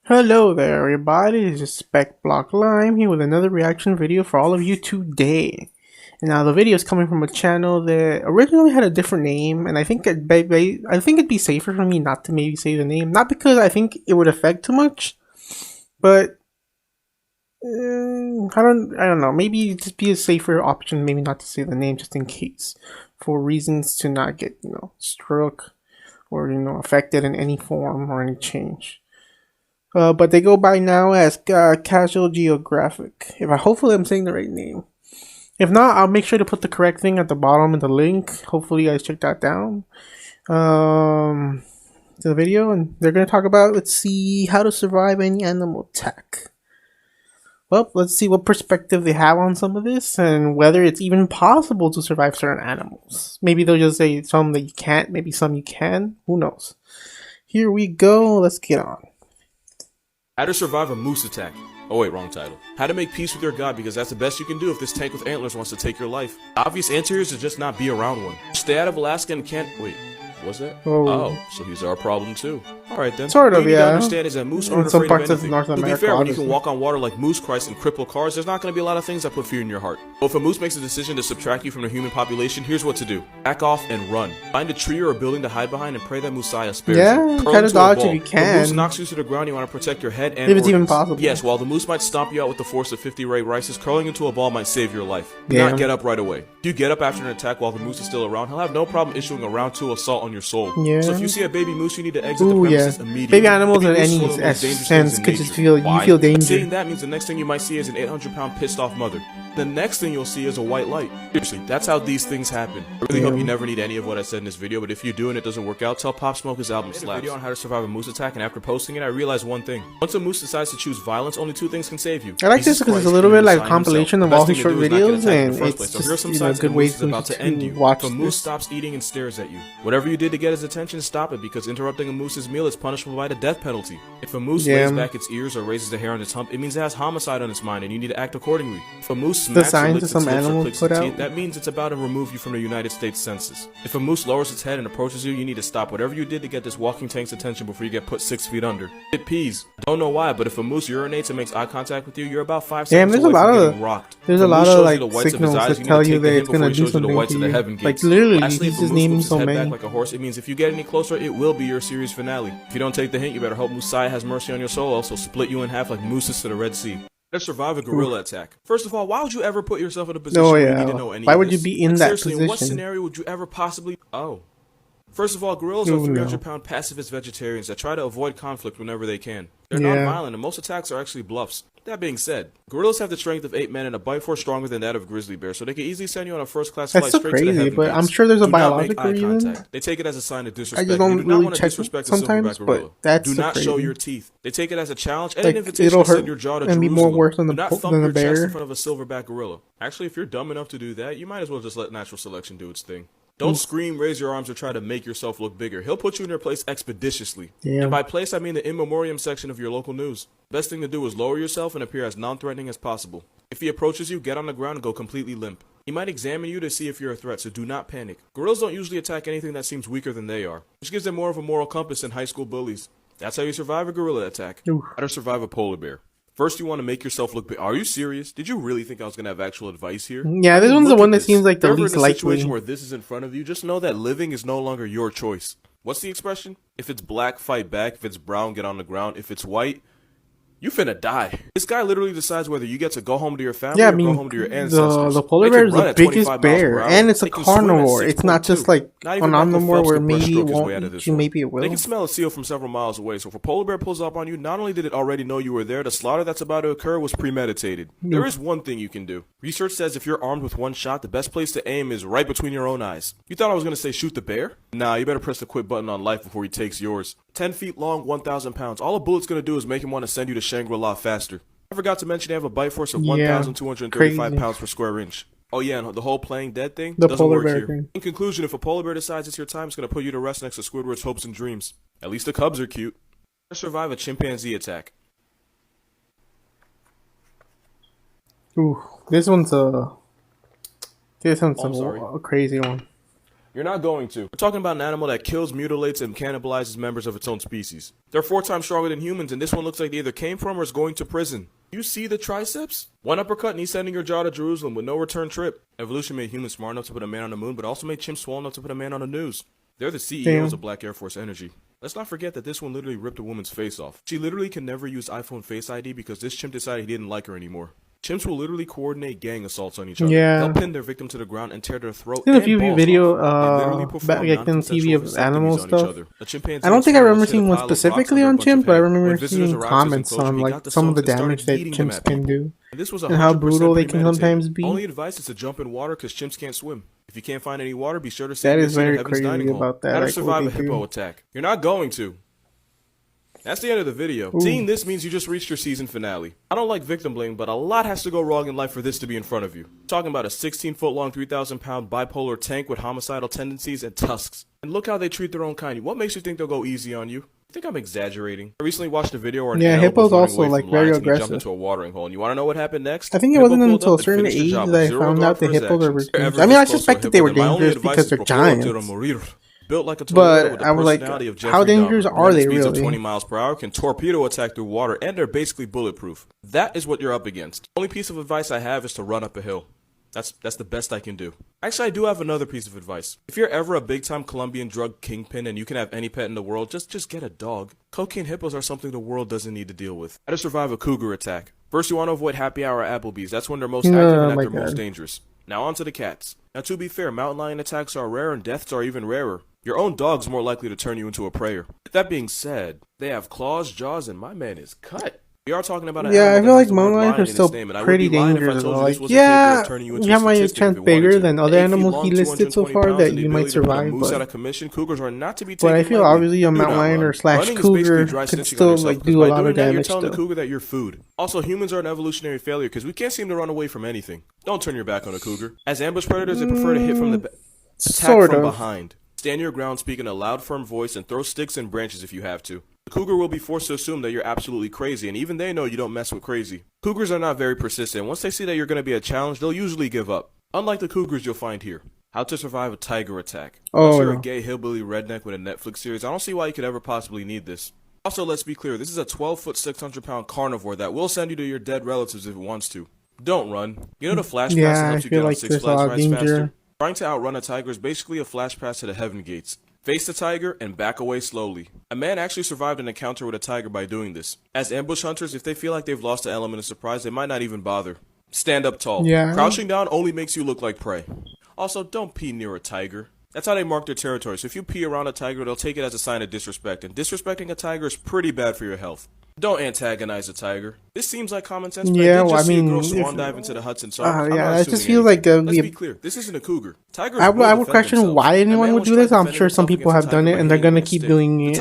Hello there everybody, this is Speckblocklime here with another reaction video for all of you today. And now the video is coming from a channel that originally had a different name, and I think it'd be safer for me not to maybe say the name, not because I think it would affect too much, but I don't know, maybe it'd just be a safer option maybe not to say the name just in case, for reasons to not get, struck or, affected in any form or any change. But they go by now as Casual Geographic. Hopefully I'm saying the right name. If not, I'll make sure to put the correct thing at the bottom in the link. Hopefully you guys check that down. To the video, and they're gonna talk about, let's see, how to survive any animal attack. Well, let's see what perspective they have on some of this and whether it's even possible to survive certain animals. Maybe they'll just say some that you can't, maybe some you can. Who knows? Here we go. Let's get on. How to survive a moose attack. Oh wait, wrong title. How to make peace with your god, because that's the best you can do if this tank with antlers wants to take your life. The obvious answer here is to just not be around one. Stay out of Alaska and can't- wait, was that? Oh, so he's our problem too. Alright then. Sort of, what you need yeah. to understand is that moose aren't In some afraid parts of of anything. North To be America, fair, when you obviously. can walk on water like moose Christ and cripple cars, there's not going to be a lot of things that put fear in your heart. But if a moose makes a decision to subtract you from the human population, here's what to do. Back off and run. Find a tree or a building to hide behind and pray that Messiah spares you. Yeah, Curl try to into a dodge ball. if you The can. moose knocks you to the ground, you want to protect your head and If it's even organs. possible. Yes, while the moose might stomp you out with the force of 50 Ray Rices, curling into a ball might save your life. Do Yeah. not get up right away. If you get up after an attack while the moose is still around, he'll have no problem issuing a round 2 assault on your soul. Yeah. So if you see a baby moose, you need to exit the Ooh, premises yeah. immediately. Baby animals in moose is any one of the most dangerous sense things in could just nature. feel- you Why? feel danger. Saying that means the next thing you might see is an 800-pound pissed off mother. The next thing you'll see is a white light. Seriously, that's how these things happen. I really hope you never need any of what I said in this video, but if you do and it doesn't work out, tell Pop Smoke his album slaps. I made a video on how to survive a moose attack, and after posting it, I realized one thing. Once a moose decides to choose violence, only 2 things can save you. I like this because it's a little bit like a compilation of all his short videos, and it's So here are just, some good signs that a ways moose is about to end you. watch If a moose this. stops eating and stares at you, whatever you did to get his attention, stop it, because interrupting a moose's meal is punishable by the death penalty. If a moose lays back its ears or raises the hair on its hump, it means it has homicide on its mind, and you need to act accordingly. If a moose smacks or signs licks that its some lips or animals clicks put its out. teeth, that means it's about to remove you from the United States Census. If a moose lowers its head and approaches you, you need to stop whatever you did to get this walking tank's attention before you get put 6 feet under. It pees. I don't know why, but if a moose urinates and makes eye contact with you, you're about 5 Damn, seconds there's a away lot from of getting rocked. there's If a lot moose of shows you like the whites of his signals eyes, that you need tell to you take that the hint it's gonna before he do shows you the something whites to of the you. heaven Like gates. literally, Lastly, he's if a just moose naming moves his so head many. back like a horse, it means if you get any closer, it will be your series finale. If you don't take the hint, you better hope Messiah has mercy on your soul, else he'll split you in half like mooses to the Red Sea. How to survive a gorilla attack. First of all, why would you ever put yourself in a position where you need to know any Why of would you this? be in Like, that seriously, in what position? scenario would you ever possibly... Oh. First of all, gorillas are 300-pound pacifist vegetarians that try to avoid conflict whenever they can. They're not violent, and most attacks are actually bluffs. That being said, gorillas have the strength of 8 men and a bite force stronger than that of a grizzly bear, so they can easily send you on a first-class flight so straight to the crazy, heaven but gates. I'm sure there's a Do not make biological eye reason. contact. They take it as a sign of disrespect. I just You don't do not really want to check disrespect a sometimes, silverback gorilla. but that's Do so not show crazy. your teeth. They take it as a challenge and Like, an invitation it'll to send hurt your jaw to and be Jerusalem. more worse than Do the not than thump the your chest bear. in front of a silverback gorilla. Actually, if you're dumb enough to do that, you might as well just let natural selection do its thing. Don't scream, raise your arms, or try to make yourself look bigger. He'll put you in your place expeditiously. And by place, I mean the in memoriam section of your local news. Best thing to do is lower yourself and appear as non-threatening as possible. If he approaches you, get on the ground and go completely limp. He might examine you to see if you're a threat, so do not panic. Gorillas don't usually attack anything that seems weaker than they are, which gives them more of a moral compass than high school bullies. That's how you survive a gorilla attack. How to survive a polar bear. First, you want to make yourself look big. Are you serious? Did you really think I was going to have actual advice here? Yeah, this one's the one that seems like the If you're least in a likely. situation where this is in front of you, just know that living is no longer your choice. What's the expression? If it's black, fight back. If it's brown, get on the ground. If it's white, you finna die. This guy literally decides whether you get to go home to your family or go home to your ancestors. The polar bear is the biggest bear, and it's a They can swim at carnivore. It's not 6.2. just like Not an even Michael omnivore Phelps where could maybe it breaststroke his way out of won't this eat you, one. maybe it will. They can smell a seal from several miles away, so if a polar bear pulls up on you, not only did it already know you were there, the slaughter that's about to occur was premeditated. There is one thing you can do. Research says if you're armed with one shot, the best place to aim is right between your own eyes. You thought I was going to say shoot the bear? Nah, you better press the quit button on life before he takes yours. 10 feet long, 1,000 pounds. All a bullet's going to do is make him want to send you to Shangri-La faster. I forgot to mention they have a bite force of 1,235 pounds per square inch. Oh yeah, and the whole playing dead thing doesn't work here. In conclusion, if a polar bear decides it's your time, it's going to put you to rest next to Squidward's hopes and dreams. At least the cubs are cute. How to survive a chimpanzee attack. Ooh, this one's a crazy one. You're not going to. We're talking about an animal that kills, mutilates, and cannibalizes members of its own species. They're 4 times stronger than humans, and this one looks like they either came from or is going to prison. You see the triceps? One uppercut and he's sending your jaw to Jerusalem with no return trip. Evolution made humans smart enough to put a man on the moon, but also made chimps swole enough to put a man on the news. They're the CEOs of Black Air Force Energy. Let's not forget that this one literally ripped a woman's face off. She literally can never use iPhone Face ID because this chimp decided he didn't like her anymore. Chimps will literally coordinate gang assaults on each other. Yeah. They'll pin their victim to the ground and tear their throat. There's a few video back on TV of animal stuff. I don't think I remember seeing one specifically on chimp, but I remember seeing comments on like some of the damage that chimps can do and how brutal they can sometimes be. Only advice is to jump in water because chimps can't swim. If you can't find any water, be sure to save that is very Heaven's crazy about that. How to like, survive a hippo attack. You're not going to. That's the end of the video. Ooh. Seeing this means you just reached your season finale. I don't like victim blaming, but a lot has to go wrong in life for this to be in front of you. I'm talking about a 16-foot long, 3,000-pound bipolar tank with homicidal tendencies and tusks. And look how they treat their own kind. What makes you think they'll go easy on you? I think I'm exaggerating. I recently watched a video where an hippos also like very aggressive. Jumped into a watering hole, and you want to know what happened next? I think it wasn't until a certain age that I found out the hippos are. I mean, I suspected they were dangerous because they're giants. Built like a tornado with the personality of how dangerous are they really? Speeds of 20 miles per hour, can torpedo attack through water, and they're basically bulletproof. That is what you're up against. The only piece of advice I have is to run up a hill. That's the best I can do. Actually, I do have another piece of advice. If you're ever a big-time Colombian drug kingpin and you can have any pet in the world, just get a dog. Cocaine hippos are something the world doesn't need to deal with. How to survive a cougar attack. First, you want to avoid happy hour at Applebee's. That's when they're most active and at their most dangerous. Now on to the cats. Now to be fair, mountain lion attacks are rare and deaths are even rarer. Your own dog's more likely to turn you into a prayer. That being said, they have claws, jaws, and my man is cut. We are talking about an I feel like mountain lions are still pretty dangerous. Like, you have my chance bigger than other animals he listed so far that you might survive. But I feel obviously a mountain lion or slash cougar could still like do a lot of damage. You're telling the cougar that you're food. Also, humans are an evolutionary failure because we can't seem to run away from anything. Don't turn your back on a cougar. As ambush predators, they prefer to hit from the back, attack from behind. Stand your ground, speak in a loud, firm voice, and throw sticks and branches if you have to. The cougar will be forced to assume that you're absolutely crazy, and even they know you don't mess with crazy. Cougars are not very persistent. Once they see that you're going to be a challenge, they'll usually give up. Unlike the cougars you'll find here. How to survive a tiger attack. Unless you're a gay hillbilly redneck with a Netflix series, I don't see why you could ever possibly need this. Also, let's be clear, this is a 12-foot, 600-pound carnivore that will send you to your dead relatives if it wants to. Don't run. You know the flash pass that helps you get on Six Flags rides faster? Trying to outrun a tiger is basically a flash pass to the heaven gates. Face the tiger and back away slowly. A man actually survived an encounter with a tiger by doing this. As ambush hunters, if they feel like they've lost the element of surprise, they might not even bother. Stand up tall. Crouching down only makes you look like prey. Also, don't pee near a tiger. That's how they mark their territory, so if you pee around a tiger, they'll take it as a sign of disrespect, and disrespecting a tiger is pretty bad for your health. Don't antagonize a tiger. This seems like common sense, but I see a girl swan dive into the Hudson, so I just feel like let's be clear, this isn't a cougar. Tigers I would question why anyone would do this. I'm sure some people have done it, and they're gonna keep doing it.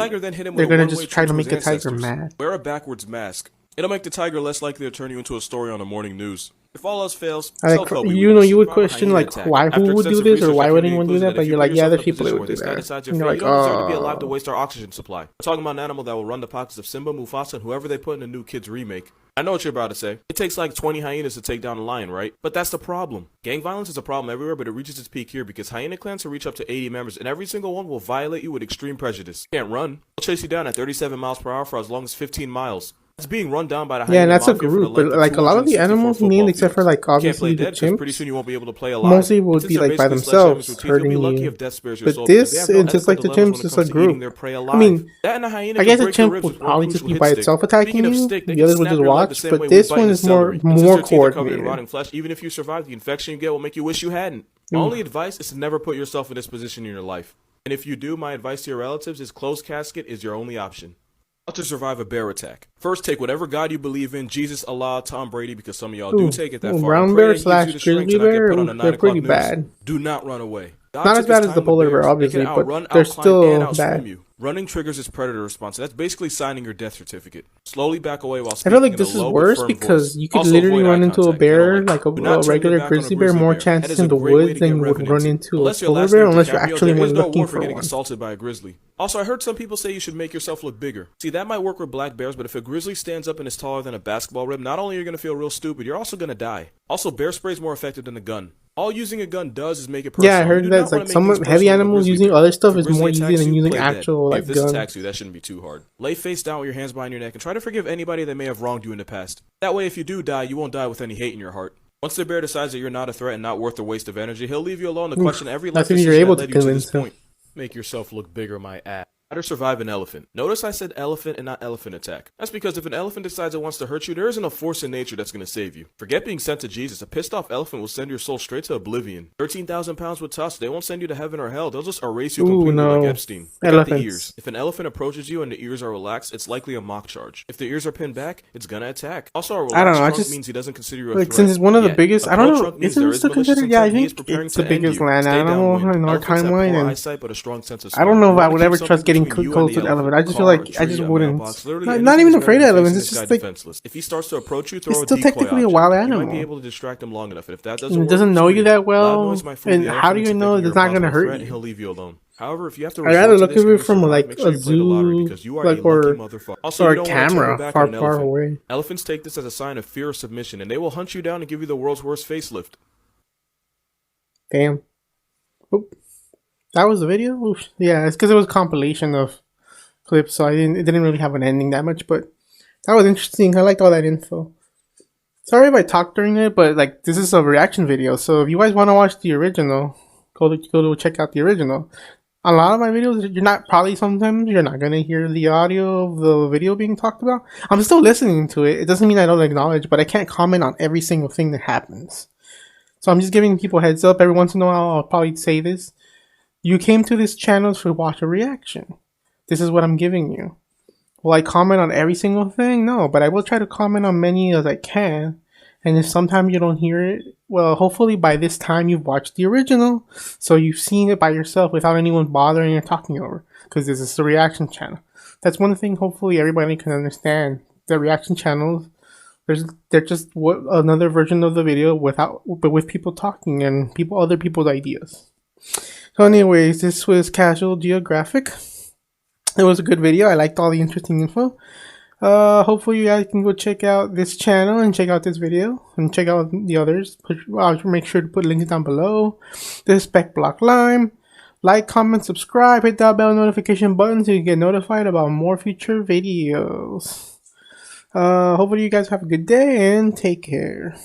They're gonna just try to make the tiger mad. Wear a backwards mask. It'll make the tiger less likely to turn you into a story on the morning news. If all else fails, you would question like why who would do this or why would anyone do that, but you're like, yeah, there's people that would do that. And you're like, you don't deserve to be alive to waste our oxygen supply. We're talking about an animal that will run the pockets of Simba, Mufasa, and whoever they put in the new Kids remake. I know what you're about to say. It takes like 20 hyenas to take down a lion, right? But that's the problem. Gang violence is a problem everywhere, but it reaches its peak here because hyena clans can reach up to 80 members, and every single one will violate you with extreme prejudice. You can't run. They'll chase you down at 37 miles per hour for as long as 15 miles. It's being run down by the hyena. Yeah, and that's a group, but like a lot of the animals named, except for like obviously the chimps, pretty soon you won't be able to play alive. Mostly would be like by themselves hurting you. But this, it's just like the chimps, it's a group. I mean, I guess a chimp would probably just be by itself attacking you. The others would just watch. But this one is more coordinated. Even if you survive, the infection you get will make you wish you hadn't. My only advice is to never put yourself in this position in your life. And if you do, my advice to your relatives is closed casket is your only option. How to survive a bear attack. First, take whatever God you believe in, Jesus, Allah, Tom Brady, because some of y'all do take it that far. Brown bear slash grizzly bear, they're pretty bad. Do not run away. Not as bad as the polar bear, obviously, but they're still bad. Running triggers its predator response, and that's basically signing your death certificate. Slowly back away while speaking. I feel like this is worse because you could literally run into a bear, like a regular grizzly bear, more chances in the woods than you would run into a polar bear unless you're actually looking for one. Assaulted by a grizzly. Also, I heard some people say you should make yourself look bigger. See, that might work with black bears, but if a grizzly stands up and is taller than a basketball rim, not only are you going to feel real stupid, you're also going to die. Also, bear spray is more effective than a gun. All using a gun does is make it personal. Yeah, I heard that like some heavy animals using other stuff is more easy than using actual like guns. If this guns. attacks you, that shouldn't be too hard. Lay face down with your hands behind your neck and try to forgive anybody that may have wronged you in the past. That way, if you do die, you won't die with any hate in your heart. Once the bear decides that you're not a threat and not worth the waste of energy, he'll leave you alone to question every life decision that led you to this point. Make yourself look bigger, my ass. How to survive an elephant. Notice I said elephant and not elephant attack. That's because if an elephant decides it wants to hurt you, there isn't a force in nature that's going to save you. Forget being sent to Jesus. A pissed off elephant will send your soul straight to oblivion. 13,000 pounds with tusks. They won't send you to heaven or hell. They'll just erase you completely like Epstein. Got the ears. If an elephant approaches you and the ears are relaxed, it's likely a mock charge. If the ears are pinned back, it's gonna attack. Also, a relaxed trunk means he doesn't consider you a threat. Since it's one of the biggest, I don't know, isn't it still considered? Yeah, I think it's the biggest land animal in our timeline. And I don't know if I would ever trust getting close to the elephant. I just feel like I just wouldn't. Not even afraid of elephants. It's just like if he starts to approach you, throw it's still technically a wild animal. You might be able to distract him long enough. And if that doesn't work, it doesn't know you that well. And how do you know it's not gonna hurt you? He'll leave you alone. However, if you have to, I'd rather look at it from like a zoo, like or a camera far away. Elephants take this as a sign of fear or submission, and they will hunt you down and give you the world's worst facelift. Damn. Oop. That was the video? Oof. Yeah, it's because it was a compilation of clips, so it didn't really have an ending that much, but that was interesting. I liked all that info. Sorry if I talked during it, but like this is a reaction video, so if you guys want to watch the original, go to check out the original. A lot of my videos, sometimes you're not gonna hear the audio of the video being talked about. I'm still listening to it. It doesn't mean I don't acknowledge, but I can't comment on every single thing that happens. So I'm just giving people heads up. Every once in a while, I'll probably say this. You came to this channel to watch a reaction. This is what I'm giving you. Will I comment on every single thing? No, but I will try to comment on many as I can. And if sometimes you don't hear it, well, hopefully by this time you've watched the original, so you've seen it by yourself without anyone bothering or talking over, because this is a reaction channel. That's one thing hopefully everybody can understand. The reaction channels, they're just another version of the video but with people talking and other people's ideas. So anyways, this was Casual Geographic. It was a good video. I liked all the interesting info. Hopefully you guys can go check out this channel and check out this video and check out the others. I'll make sure to put links down below. This is Speckblocklime. Like, comment, subscribe, hit that bell notification button so you get notified about more future videos. Hopefully you guys have a good day and take care.